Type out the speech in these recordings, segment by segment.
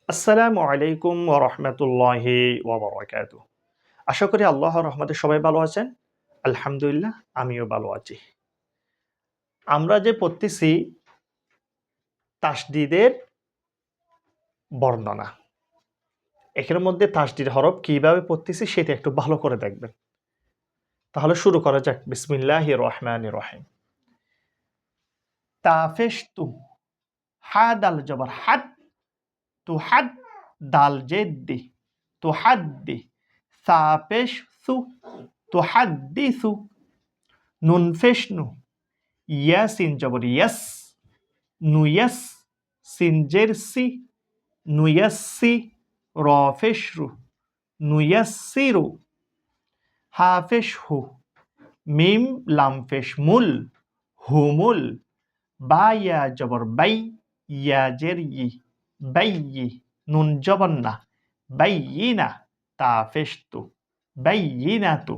আসসালামু আলাইকুম ওয়া রাহমাতুল্লাহি ওয়া বারাকাতুহু। আশা করি আল্লাহর রহমতে সবাই ভালো আছেন। আলহামদুলিল্লাহ আমিও ভালো আছি। আমরা যে পড়তেছি তাসদিদের বর্ণনা। এখানের মধ্যে তাসদিদ হরফ কিভাবে পড়তেছি সেটা একটু ভালো করে দেখবেন। তাহলে শুরু করা যাক। বিসমিল্লাহির রহমানির রহিম। তাফেশতু হা দাল জবর হাদ তুহাদ দাল জেদ্দি তুহাদ্দি সাপেশসু তুহাদ্দিসু নুন ফেশনু ইয়া সিন জবর ইয়াস নুয়াস সিন জেরসি নুয়াসসি র ফেশরু নুয়াসসিরু হা ফেশহু মিম লাম ফেশ মুল হুমুল বা ইয়া জবর বাই ইয়া জের ই বাইয়ি নুন জবর না বাইয়িনা তা ফেশতু বাইয়িনাতু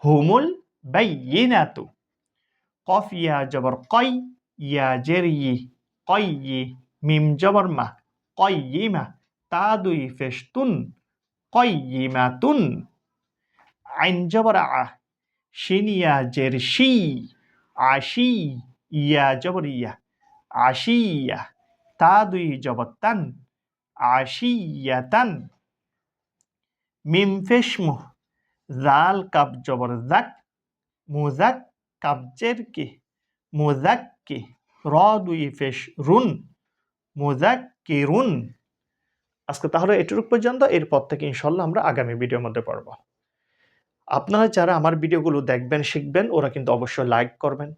হুমুল বাইয়িনাতু কফ ইয়া জবর কই ইয়া জের ই কয়্যি মিম জবর মা কয়্যিমা তা দুই ফেশতুন কয়্যিমাতুন আইন জবর আ শিন ইয়া জের শি আশি ইয়া জবর ইয়া আশিয়া তা দুই জবর তান আশিয়াতান মিম ফেশমু জাল কাব জবর জাক মুজাক কাবজের কি মুজাক্কি র দুই ফেশ রুন মুজাক্কিরুন। আজকে তাহলে এটুকু পর্যন্ত। এরপর থেকে ইনশাল্লাহ আমরা আগামী ভিডিওর মধ্যে পড়ব। আপনারা যারা আমার ভিডিওগুলো দেখবেন শিখবেন ওরা কিন্তু অবশ্যই লাইক করবেন,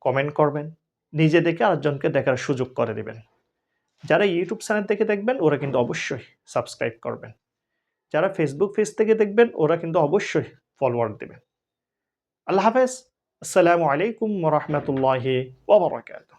কমেন্ট করবেন, নিজে দেখে আরেকজনকে দেখার সুযোগ করে দিবেন। যারা ইউটিউব চ্যানেল থেকে দেখবেন ওরা কিন্তু অবশ্যই সাবস্ক্রাইব করবেন। যারা ফেসবুক পেজ থেকে দেখবেন ওরা কিন্তু অবশ্যই ফলোয়ার দিবেন। আল্লাহ হাফেজ। আসসালামু আলাইকুম ওয়া রাহমাতুল্লাহি ওয়া বারাকাতুহু।